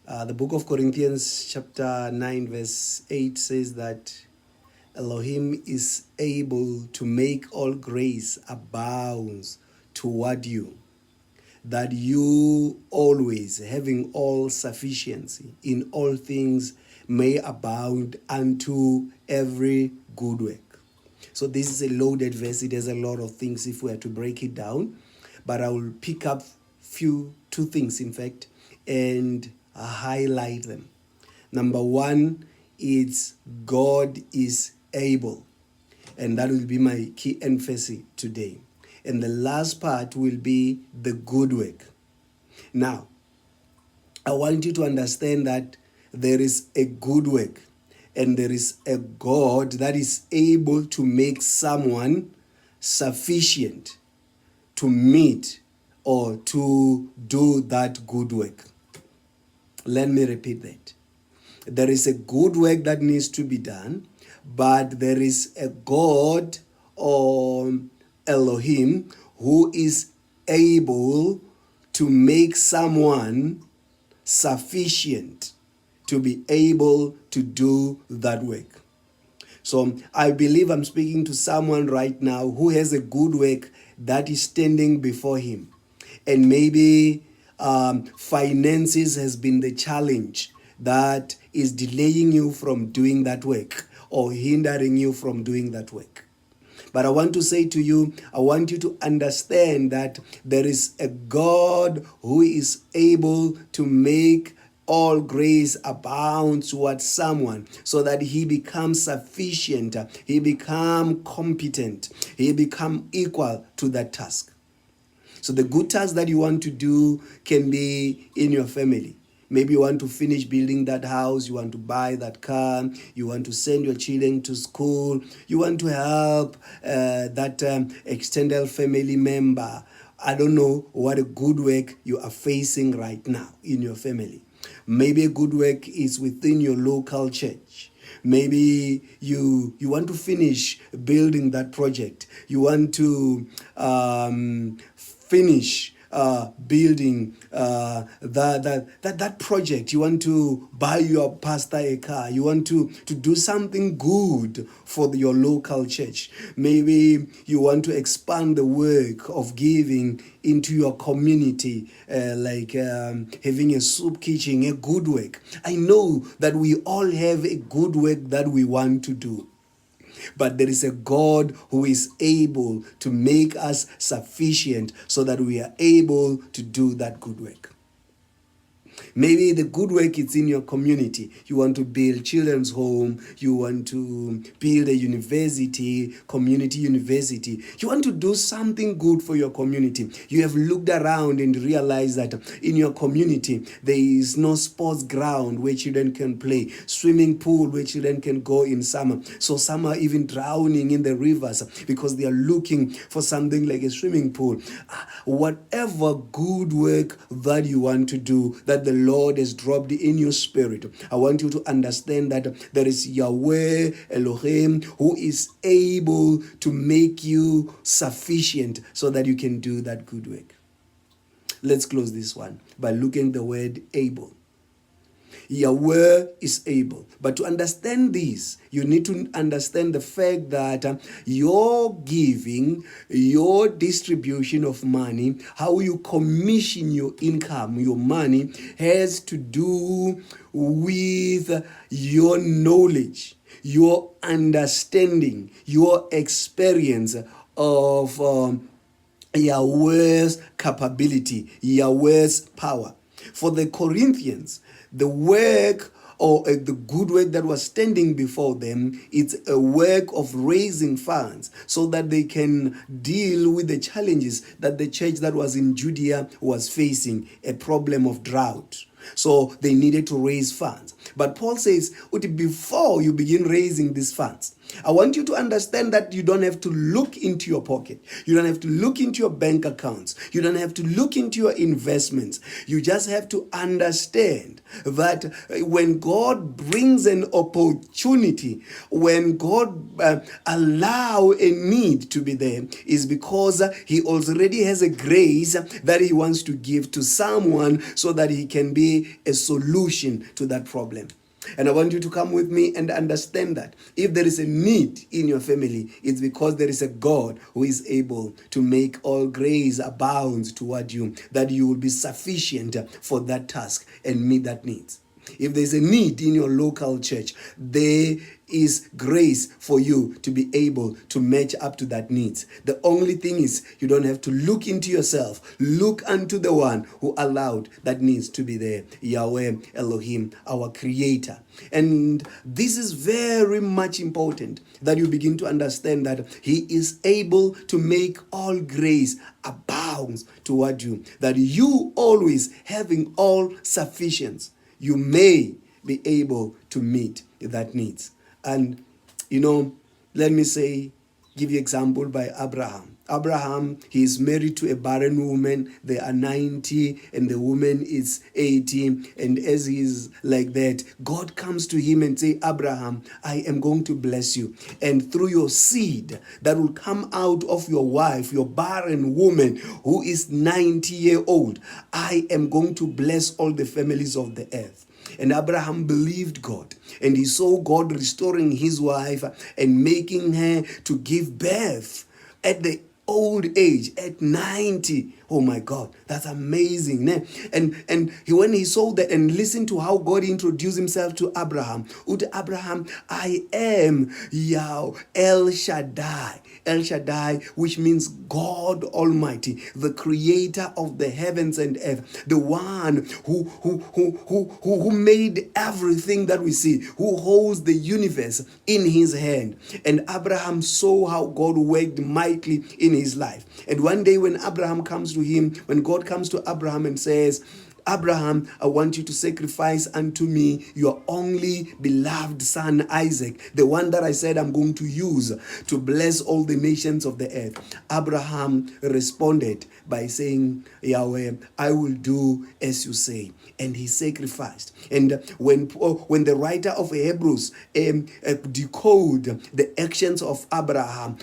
The book of Corinthians chapter 9 verse 8 says that Elohim is able to make all grace abound toward you, that you always, having all sufficiency in all things, may abound unto every good work. So this is a loaded verse. It has a lot of things if we are to break it down. But I will pick up two things, in fact, and highlight them. Number one, it's God is able. And that will be my key emphasis today. And the last part will be the good work. Now, I want you to understand that there is a good work and there is a God that is able to make someone sufficient to meet or to do that good work. Let me repeat that. There is a good work that needs to be done, but there is a God or Elohim who is able to make someone sufficient to be able to do that work. So I believe I'm speaking to someone right now who has a good work that is standing before him. And maybe finances has been the challenge that is delaying you from doing that work or hindering you from doing that work. But I want to say to you, I want you to understand that there is a God who is able to make all grace abound towards someone so that he becomes sufficient, he becomes competent, he becomes equal to that task. So the good task that you want to do can be in your family. Maybe you want to finish building that house, you want to buy that car, you want to send your children to school, you want to help that extended family member. I don't know what a good work you are facing right now in your family. Maybe a good work is within your local church. Maybe you want to finish building that project. You want to finish building that project. You want to buy your pastor a car. You want to do something good for your local church. Maybe you want to expand the work of giving into your community, like having a soup kitchen, a good work. I know that we all have a good work that we want to do. But there is a God who is able to make us sufficient so that we are able to do that good work. Maybe the good work is in your community. You want to build children's home. You want to build a university, community university. You want to do something good for your community. You have looked around and realized that in your community, there is no sports ground where children can play, swimming pool where children can go in summer. So some are even drowning in the rivers because they are looking for something like a swimming pool. Whatever good work that you want to do, that the Lord has dropped in your spirit, I want you to understand that there is Yahweh Elohim who is able to make you sufficient so that you can do that good work. Let's close this one by looking at the word able. Yahweh is able. But to understand this, you need to understand the fact that your giving, your distribution of money, how you commission your income, your money, has to do with your knowledge, your understanding, your experience of Yahweh's capability, Yahweh's power. For the Corinthians, the work or the good work that was standing before them, it's a work of raising funds so that they can deal with the challenges that the church that was in Judea was facing, a problem of drought. So they needed to raise funds. But Paul says, before you begin raising these funds, I want you to understand that you don't have to look into your pocket. You don't have to look into your bank accounts. You don't have to look into your investments. You just have to understand that when God brings an opportunity, when God allow a need to be there, is because he already has a grace that he wants to give to someone so that he can be a solution to that problem. And I want you to come with me and understand that if there is a need in your family, it's because there is a God who is able to make all grace abound toward you, that you will be sufficient for that task and meet that need. If there's a need in your local church, there is grace for you to be able to match up to that need. The only thing is you don't have to look into yourself. Look unto the one who allowed that needs to be there, Yahweh Elohim, our creator. And this is very much important that you begin to understand that he is able to make all grace abound toward you, that you always having all sufficiency, you may be able to meet that needs. And, let me say, give you example by Abraham. Abraham, he is married to a barren woman. They are 90 and the woman is 80. And as he is like that, God comes to him and say, Abraham, I am going to bless you. And through your seed that will come out of your wife, your barren woman who is 90-year-old, I am going to bless all the families of the earth. And Abraham believed God, and he saw God restoring his wife and making her to give birth at the old age, at 90. Oh my God, that's amazing. And when he saw that and listened to how God introduced himself to Abraham, Abraham, I am Yahweh El Shaddai. El Shaddai, which means God Almighty, the creator of the heavens and earth, the one who made everything that we see, who holds the universe in his hand. And Abraham saw how God worked mightily in his life. And one day when Abraham comes to him, when God comes to Abraham and says, Abraham, I want you to sacrifice unto me your only beloved son Isaac, the one that I said I'm going to use to bless all the nations of the earth. Abraham responded by saying, Yahweh, I will do as you say. And he sacrificed. And when the writer of Hebrews decode the actions of Abraham,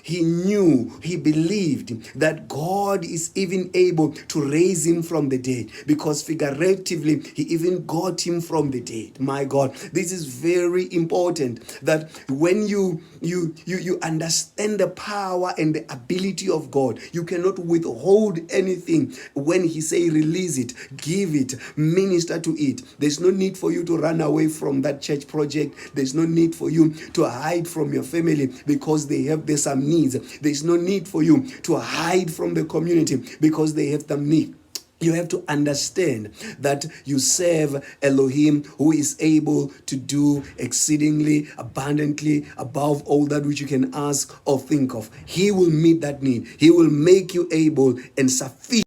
he knew, he believed that God is even able to raise him from the dead, because figuratively he even got him from the dead. My God, this is very important, that when you understand the power and the ability of God, you cannot withhold anything. When he say release it, give it, minister to it, there's no need for you to run away from that church project. There's no need for you to hide from your family because there's some needs. There's no need for you to hide from the community because they have some need. You have to understand that you serve Elohim, who is able to do exceedingly abundantly above all that which you can ask or think of. He will meet that need. He will make you able and sufficient